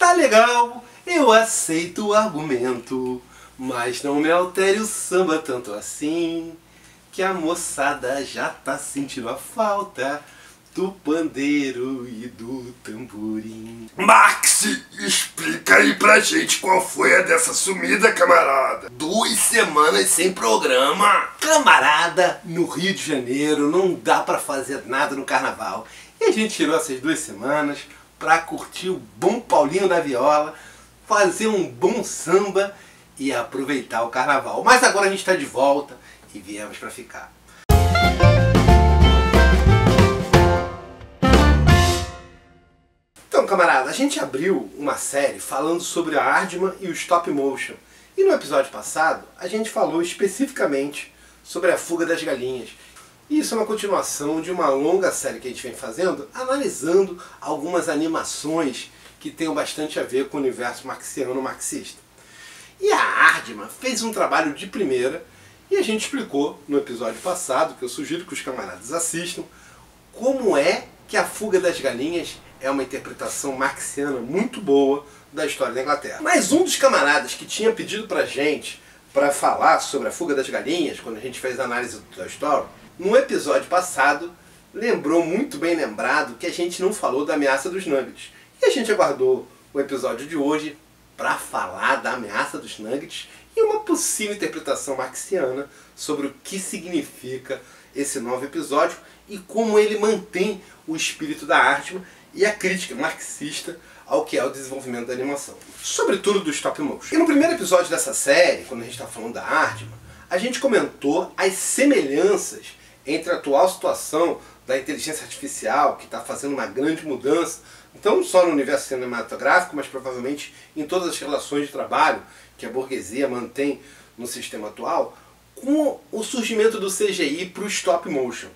Tá legal, eu aceito o argumento, mas não me altere o samba tanto assim, que a moçada já tá sentindo a falta do pandeiro e do tamborim. Max, explica aí pra gente qual foi a dessa sumida, camarada. 2 semanas sem programa. Camarada, no Rio de Janeiro não dá pra fazer nada no carnaval. E a gente tirou essas 2 semanas pra curtir o bom Paulinho da Viola, fazer um bom samba e aproveitar o carnaval. Mas agora a gente tá de volta e viemos pra ficar. Então, camarada, a gente abriu uma série falando sobre a Aardman e o stop motion. E no episódio passado, a gente falou especificamente sobre a Fuga das Galinhas. E isso é uma continuação de uma longa série que a gente vem fazendo, analisando algumas animações que tenham bastante a ver com o universo marxiano-marxista. E a Aardman fez um trabalho de primeira, e a gente explicou no episódio passado, que eu sugiro que os camaradas assistam, como é que a Fuga das Galinhas é uma interpretação marxiana muito boa da história da Inglaterra. Mas um dos camaradas que tinha pedido pra gente para falar sobre a Fuga das Galinhas, quando a gente fez a análise do Toy Story, no episódio passado, lembrou muito bem lembrado que a gente não falou da Ameaça dos Nuggets. E a gente aguardou o episódio de hoje para falar da Ameaça dos Nuggets e uma possível interpretação marxiana sobre o que significa esse novo episódio e como ele mantém o espírito da Aardman e a crítica marxista ao que é o desenvolvimento da animação. Sobretudo do stop motion. E no primeiro episódio dessa série, quando a gente está falando da Aardman, a gente comentou as semelhanças entre a atual situação da inteligência artificial, que está fazendo uma grande mudança, não só no universo cinematográfico, mas provavelmente em todas as relações de trabalho que a burguesia mantém no sistema atual, com o surgimento do CGI para o stop motion.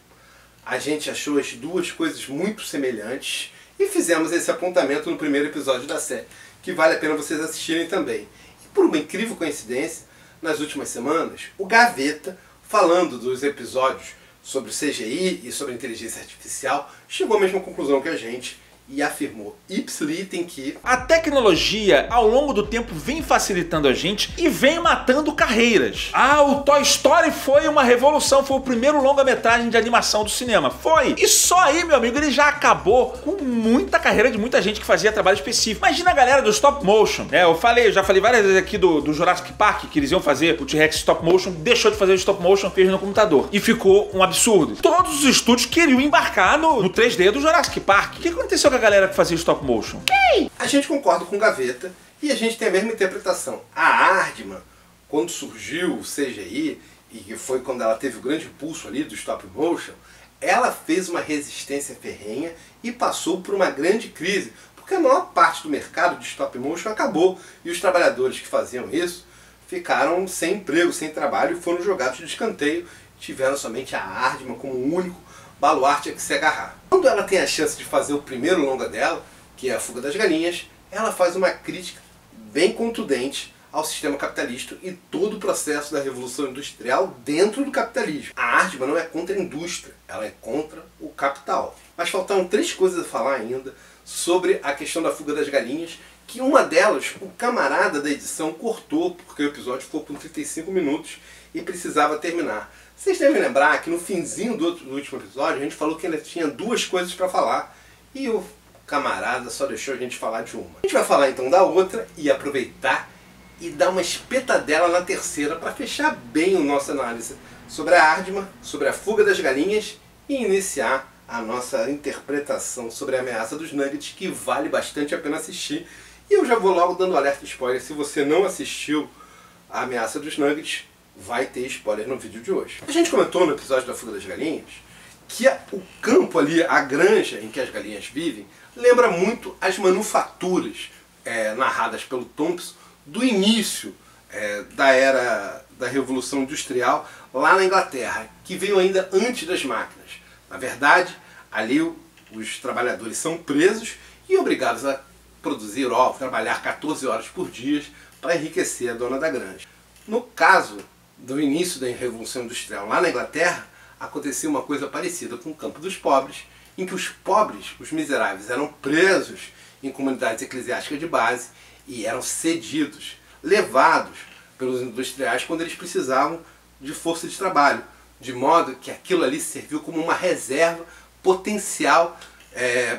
A gente achou as duas coisas muito semelhantes e fizemos esse apontamento no primeiro episódio da série, que vale a pena vocês assistirem também. E por uma incrível coincidência, nas últimas semanas, o Gaveta, falando dos episódios sobre CGI e sobre inteligência artificial, chegou à mesma conclusão que a gente e afirmou ipsilítem que a tecnologia ao longo do tempo vem facilitando a gente e vem matando carreiras. Ah, o Toy Story foi uma revolução, foi o primeiro longa-metragem de animação do cinema, foi. E só aí, meu amigo, ele já acabou com muita carreira de muita gente que fazia trabalho específico. Imagina a galera do stop motion, né? Eu já falei várias vezes aqui do Jurassic Park, que eles iam fazer o T-Rex stop motion, deixou de fazer o stop motion, fez no computador. E ficou um absurdo. Todos os estúdios queriam embarcar no 3D do Jurassic Park. O que aconteceu com a galera que fazia stop motion? A gente concorda com o Gaveta e a gente tem a mesma interpretação. A Aardman, quando surgiu o CGI, e que foi quando ela teve o grande impulso ali do stop motion, ela fez uma resistência ferrenha e passou por uma grande crise, porque a maior parte do mercado de stop motion acabou e os trabalhadores que faziam isso ficaram sem emprego, sem trabalho e foram jogados de escanteio, tiveram somente a Aardman como o único baluarte a que se agarrar. Quando ela tem a chance de fazer o primeiro longa dela, que é a Fuga das Galinhas, ela faz uma crítica bem contundente ao sistema capitalista e todo o processo da Revolução Industrial dentro do capitalismo. A Aardman não é contra a indústria, ela é contra o capital. Mas faltaram 3 coisas a falar ainda sobre a questão da Fuga das Galinhas, que uma delas o camarada da edição cortou, porque o episódio ficou com 35 minutos e precisava terminar. Vocês devem lembrar que no finzinho do último episódio a gente falou que ainda tinha 2 coisas para falar e o camarada só deixou a gente falar de uma. A gente vai falar então da outra e aproveitar e dar uma espetadela na terceira para fechar bem a nossa análise sobre a Aardman, sobre a Fuga das Galinhas e iniciar a nossa interpretação sobre a Ameaça dos Nuggets, que vale bastante a pena assistir. E eu já vou logo dando alerta spoiler, se você não assistiu a Ameaça dos Nuggets, vai ter spoiler no vídeo de hoje. A gente comentou no episódio da Fuga das Galinhas que o campo ali, a granja em que as galinhas vivem, lembra muito as manufaturas narradas pelo Thompson do início da era da Revolução Industrial lá na Inglaterra, que veio ainda antes das máquinas. Na verdade, ali os trabalhadores são presos e obrigados a produzir ovos, trabalhar 14 horas por dia para enriquecer a dona da granja. No caso do início da Revolução Industrial lá na Inglaterra, acontecia uma coisa parecida com o campo dos pobres, em que os pobres, os miseráveis, eram presos em comunidades eclesiásticas de base e eram cedidos, levados pelos industriais quando eles precisavam de força de trabalho, de modo que aquilo ali serviu como uma reserva potencial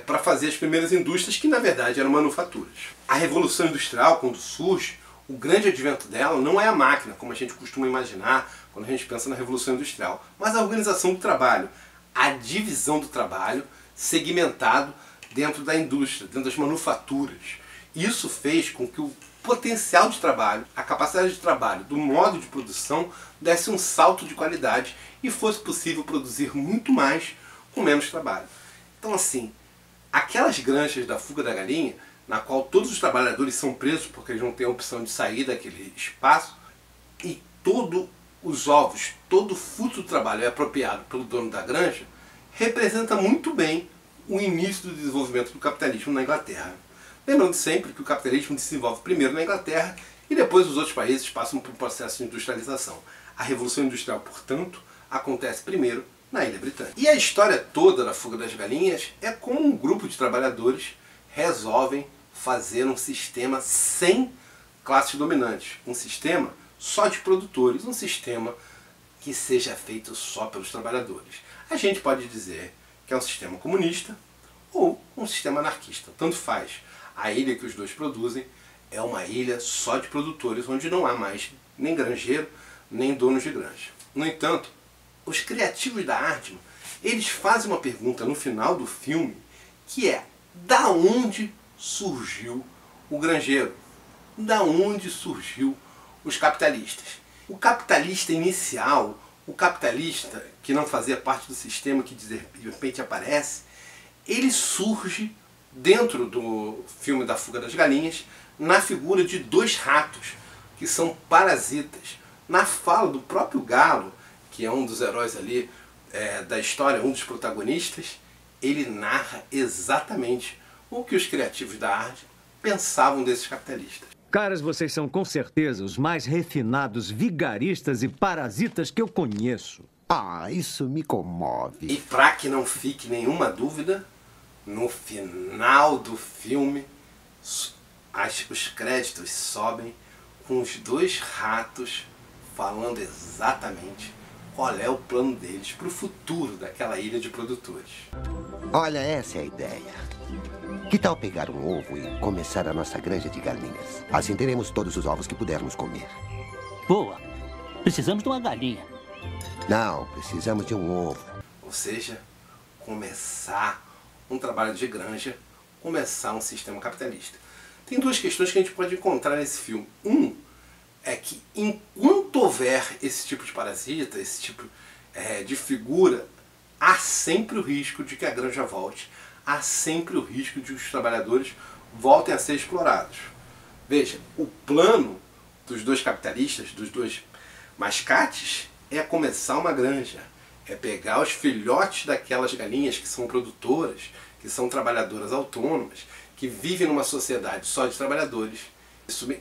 para fazer as primeiras indústrias, que na verdade eram manufaturas. A Revolução Industrial, quando surge, o grande advento dela não é a máquina, como a gente costuma imaginar quando a gente pensa na Revolução Industrial, mas a organização do trabalho, a divisão do trabalho segmentado dentro da indústria, dentro das manufaturas. Isso fez com que o potencial de trabalho, a capacidade de trabalho do modo de produção desse um salto de qualidade e fosse possível produzir muito mais com menos trabalho. Então assim, aquelas granjas da fuga da galinha, na qual todos os trabalhadores são presos porque eles não têm a opção de sair daquele espaço, e todos os ovos, todo o fruto do trabalho é apropriado pelo dono da granja, representa muito bem o início do desenvolvimento do capitalismo na Inglaterra. Lembrando sempre que o capitalismo se desenvolve primeiro na Inglaterra e depois os outros países passam por um processo de industrialização. A Revolução Industrial, portanto, acontece primeiro na Ilha Britânica. E a história toda da fuga das galinhas é como um grupo de trabalhadores resolvem fazer um sistema sem classes dominantes, um sistema só de produtores, um sistema que seja feito só pelos trabalhadores. A gente pode dizer que é um sistema comunista ou um sistema anarquista, tanto faz. A ilha que os dois produzem é uma ilha só de produtores, onde não há mais nem granjeiro, nem donos de granja. No entanto, os criativos da Aardman, eles fazem uma pergunta no final do filme, que é: da onde surgiu o granjeiro? Da onde surgiu os capitalistas? O capitalista inicial, o capitalista que não fazia parte do sistema, que de repente aparece, ele surge dentro do filme da Fuga das Galinhas na figura de dois ratos que são parasitas. Na fala do próprio Galo, que é um dos heróis ali da história, um dos protagonistas, ele narra exatamente o que os criativos da arte pensavam desses capitalistas. Caras, vocês são com certeza os mais refinados vigaristas e parasitas que eu conheço. Ah, isso me comove. E para que não fique nenhuma dúvida, no final do filme, os créditos sobem com os dois ratos falando exatamente qual é o plano deles para o futuro daquela ilha de produtores. Olha, essa é a ideia. Que tal pegar um ovo e começar a nossa granja de galinhas? Assim teremos todos os ovos que pudermos comer. Boa. Precisamos de uma galinha. Não, precisamos de um ovo. Ou seja, começar um trabalho de granja, começar um sistema capitalista. Tem duas questões que a gente pode encontrar nesse filme. Um é que enquanto houver esse tipo de parasita, esse tipo de figura, há sempre o risco de que a granja volte. Há sempre o risco de que os trabalhadores voltem a ser explorados. Veja, o plano dos dois capitalistas, dos dois mascates, é começar uma granja. É pegar os filhotes daquelas galinhas que são produtoras, que são trabalhadoras autônomas, que vivem numa sociedade só de trabalhadores,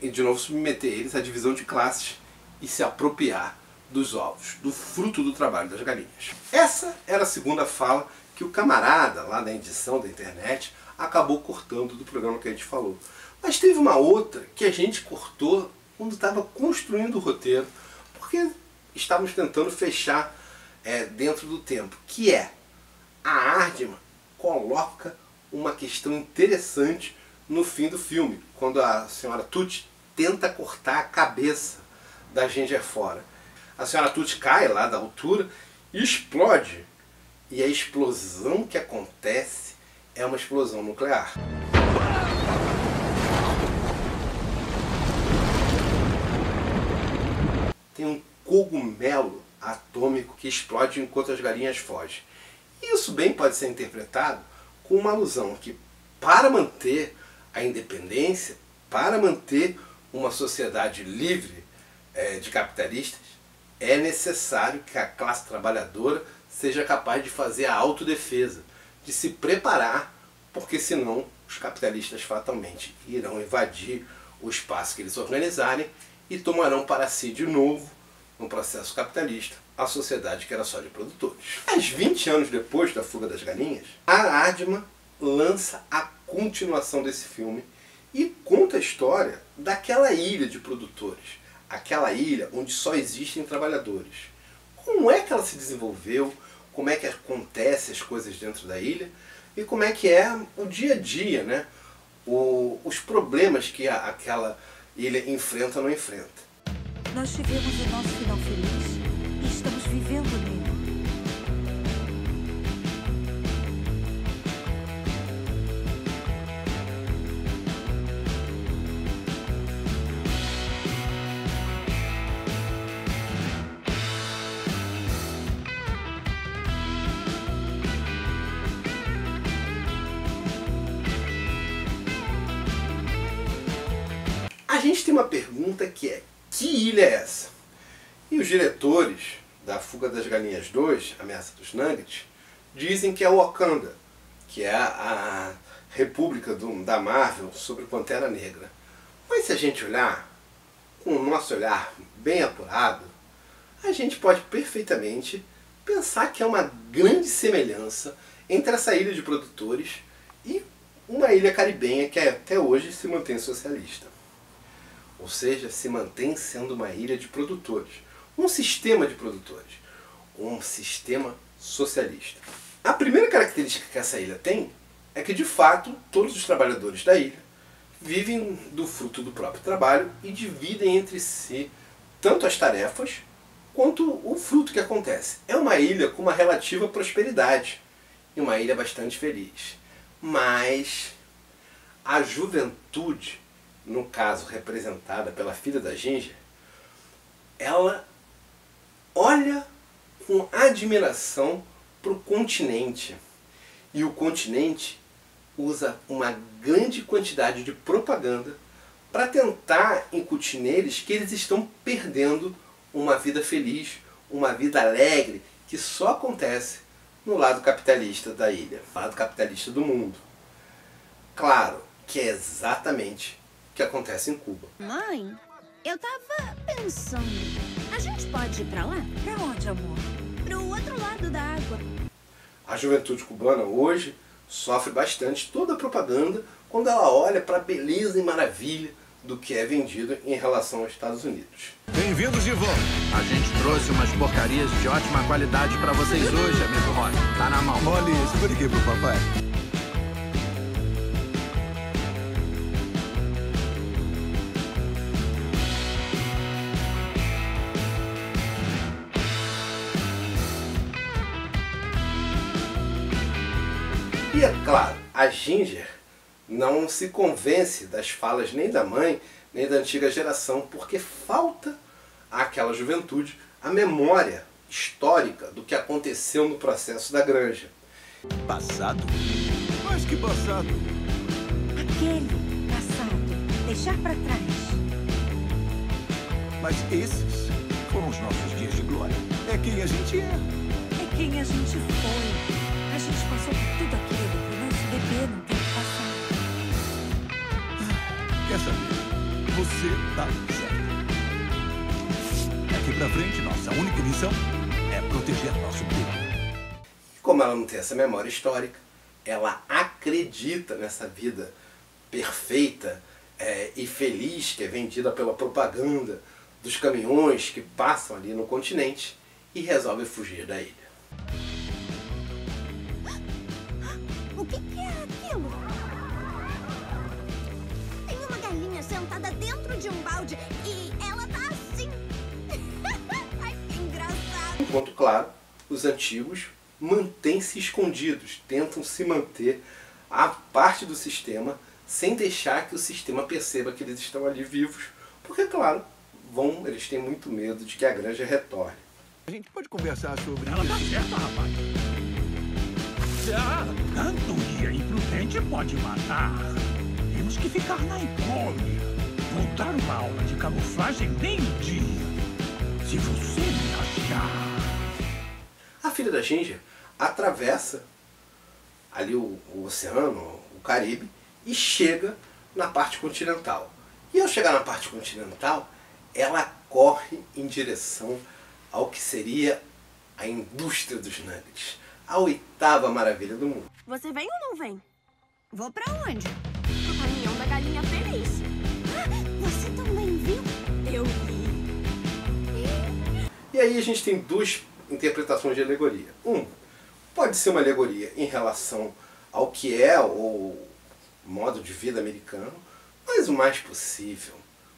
e de novo submeter eles à divisão de classes e se apropriar dos ovos, do fruto do trabalho das galinhas. Essa era a segunda fala que o camarada lá da edição da internet acabou cortando do programa que a gente falou. Mas teve uma outra que a gente cortou quando estava construindo o roteiro, porque estávamos tentando fechar dentro do tempo, que é: a Aardman coloca uma questão interessante no fim do filme, quando a senhora Tucci tenta cortar a cabeça da Ginger fora. A senhora Tucci cai lá da altura e explode. E a explosão que acontece é uma explosão nuclear. Tem um cogumelo atômico que explode enquanto as galinhas fogem. Isso bem pode ser interpretado com uma alusão que, para manter a independência, para manter uma sociedade livre de capitalistas, é necessário que a classe trabalhadora seja capaz de fazer a autodefesa, de se preparar, porque senão os capitalistas fatalmente irão invadir o espaço que eles organizarem e tomarão para si de novo no processo capitalista a sociedade que era só de produtores. Mas 20 anos depois da Fuga das Galinhas, a Aardman lança a continuação desse filme e conta a história daquela ilha de produtores, aquela ilha onde só existem trabalhadores. Como é que ela se desenvolveu, como é que acontecem as coisas dentro da ilha e como é que é o dia a dia, né? Os problemas que aquela ilha enfrenta ou não enfrenta. Nós tivemos o nosso final feliz e estamos vivendo nele. A gente tem uma pergunta que é: que ilha é essa? E os diretores da Fuga das Galinhas 2, Ameaça dos Nuggets, dizem que é Wakanda, que é a república da Marvel sobre Pantera Negra. Mas se a gente olhar, com o nosso olhar bem apurado, a gente pode perfeitamente pensar que é uma grande semelhança entre essa ilha de produtores e uma ilha caribenha que até hoje se mantém socialista. Ou seja, se mantém sendo uma ilha de produtores, um sistema de produtores, um sistema socialista. A primeira característica que essa ilha tem é que, de fato, todos os trabalhadores da ilha vivem do fruto do próprio trabalho e dividem entre si tanto as tarefas quanto o fruto que acontece. É uma ilha com uma relativa prosperidade e uma ilha bastante feliz. Mas a juventude, no caso representada pela filha da Ginger, ela olha com admiração para o continente. E o continente usa uma grande quantidade de propaganda para tentar incutir neles que eles estão perdendo uma vida feliz, uma vida alegre, que só acontece no lado capitalista da ilha, no lado capitalista do mundo. Claro que é exatamente o que acontece em Cuba. Mãe, eu tava pensando, a gente pode ir pra lá? Pra onde, amor? Pro outro lado da água. A juventude cubana hoje sofre bastante toda a propaganda quando ela olha para a beleza e maravilha do que é vendido em relação aos Estados Unidos. Bem-vindos de volta. A gente trouxe umas porcarias de ótima qualidade pra vocês hoje, amigo Rony. Tá na mão. Molly, segura aqui pro papai. E é claro, a Ginger não se convence das falas nem da mãe, nem da antiga geração, porque falta àquela juventude a memória histórica do que aconteceu no processo da granja. Passado? Mas que passado? Aquele passado. Deixar pra trás. Mas esses foram os nossos dias de glória. É quem a gente é. É quem a gente foi. A gente passou por tudo aquilo pro nosso bebê não ter que passar. Quer saber? Você tá certo. Daqui pra frente, nossa única missão é proteger nosso bebê. Como ela não tem essa memória histórica, ela acredita nessa vida perfeita e feliz que é vendida pela propaganda dos caminhões que passam ali no continente e resolve fugir da ilha. O que é aquilo? Tem uma galinha sentada dentro de um balde e ela tá assim. Ai, que engraçado. Enquanto, claro, os antigos mantêm-se escondidos, tentam se manter à parte do sistema sem deixar que o sistema perceba que eles estão ali vivos, porque, claro, eles têm muito medo de que a granja retorne. A gente pode conversar sobre Ela tá certa, rapaz. Cantoria imprudente pode matar. Temos que ficar na incógnita. Vou dar uma aula de camuflagem meio-dia. Se você me achar... A filha da Ginger atravessa ali o oceano, o Caribe, e chega na parte continental. E ao chegar na parte continental, ela corre em direção ao que seria a indústria dos nuggets, a 8ª maravilha do mundo. Você vem ou não vem? Vou pra onde? O caminhão da galinha feliz. Você também viu? Eu vi. E aí a gente tem 2 interpretações de alegoria. Pode ser uma alegoria em relação ao que é o modo de vida americano, mas o mais possível,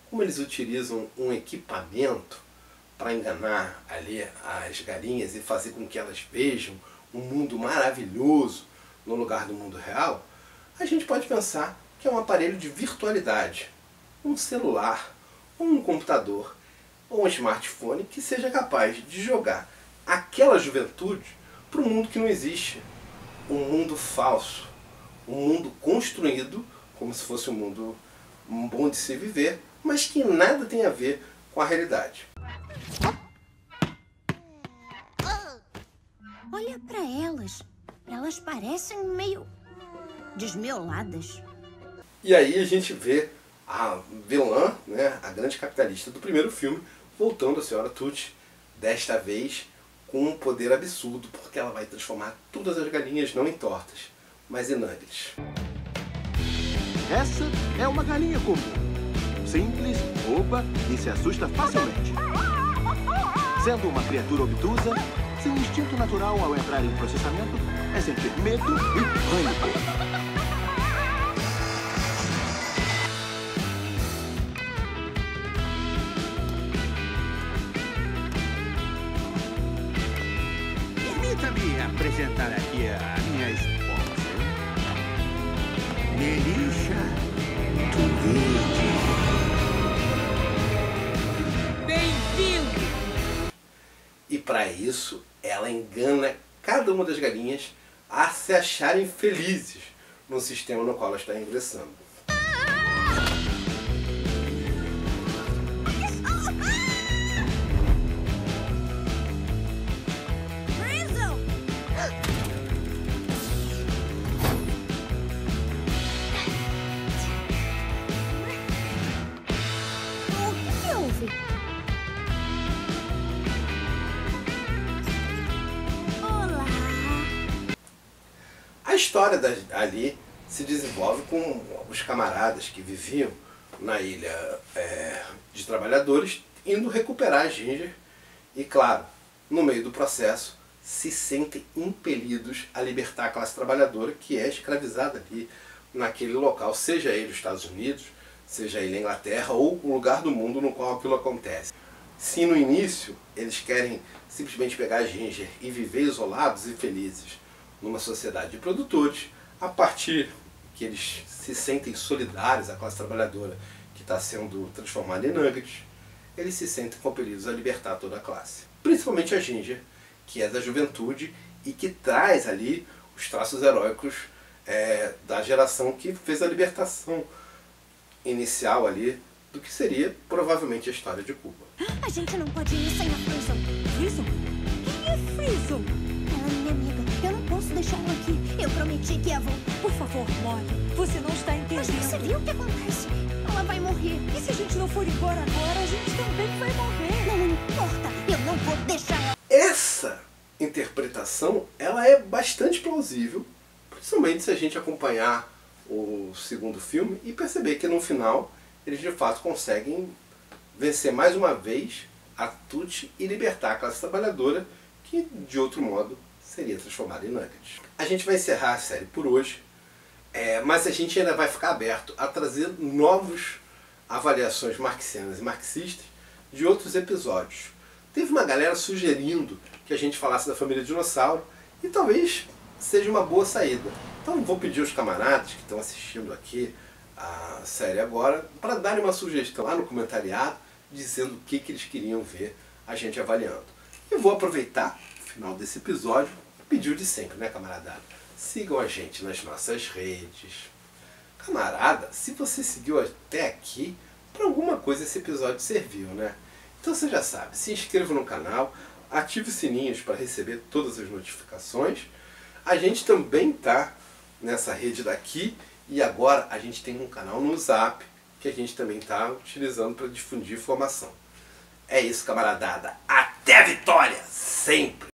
como eles utilizam um equipamento para enganar ali as galinhas e fazer com que elas vejam um mundo maravilhoso no lugar do mundo real, a gente pode pensar que é um aparelho de virtualidade, um celular, ou um computador, ou um smartphone que seja capaz de jogar aquela juventude para um mundo que não existe, um mundo falso, um mundo construído como se fosse um mundo bom de se viver, mas que nada tem a ver com a realidade. Olha pra elas. Elas parecem meio desmioladas. E aí a gente vê a vilã, né, a grande capitalista do primeiro filme, voltando a Senhora Tucci, desta vez com um poder absurdo, porque ela vai transformar todas as galinhas não em tortas, mas em nuggets. Essa é uma galinha comum. Simples, boba e se assusta facilmente. Sendo uma criatura obtusa, seu instinto natural ao entrar em processamento é sentir medo e pânico. Permita-me apresentar aqui a minha esposa, Melissa Turide. Bem-vindo! E para isso, ela engana cada uma das galinhas a se acharem felizes no sistema no qual ela está ingressando. A história ali se desenvolve com os camaradas que viviam na ilha de trabalhadores indo recuperar a Ginger e, claro, no meio do processo se sentem impelidos a libertar a classe trabalhadora que é escravizada ali naquele local, seja ele os Estados Unidos, seja ele a Inglaterra ou o lugar do mundo no qual aquilo acontece. Se no início eles querem simplesmente pegar a Ginger e viver isolados e felizes numa sociedade de produtores, a partir que eles se sentem solidários à classe trabalhadora que está sendo transformada em nuggets, eles se sentem compelidos a libertar toda a classe. Principalmente a Ginger, que é da juventude e que traz ali os traços heróicos da geração que fez a libertação inicial ali do que seria provavelmente a história de Cuba. A gente não pode ir sem a Frizzle. Frizzle? Quem é Frizzle? Ela é minha amiga. Eu não posso deixá-la aqui. Eu prometi que ia voltar. Por favor, Molly. Você não está entendendo. Mas você viu o que acontece? Ela vai morrer. E se a gente não for embora agora, a gente também vai morrer. Não importa. Eu não vou deixar ela. Essa interpretação, ela é bastante plausível, principalmente se a gente acompanhar o segundo filme e perceber que no final eles de fato conseguem vencer mais uma vez a Tucci e libertar a classe trabalhadora que de outro modo seria transformada em nuggets. A gente vai encerrar a série por hoje, mas a gente ainda vai ficar aberto a trazer novas avaliações marxianas e marxistas de outros episódios. Teve uma galera sugerindo que a gente falasse da família Dinossauro e talvez seja uma boa saída. Então vou pedir aos camaradas que estão assistindo aqui a série agora para darem uma sugestão lá no comentariado dizendo o que eles queriam ver a gente avaliando. E vou aproveitar o final desse episódio e pedir o de sempre, né, camarada? Sigam a gente nas nossas redes. Camarada, se você seguiu até aqui, para alguma coisa esse episódio serviu, né? Então você já sabe, se inscreva no canal, ative os sininhos para receber todas as notificações. A gente também está nessa rede daqui e agora a gente tem um canal no Zap que a gente também está utilizando para difundir informação. É isso, camaradada. Até a vitória! Sempre!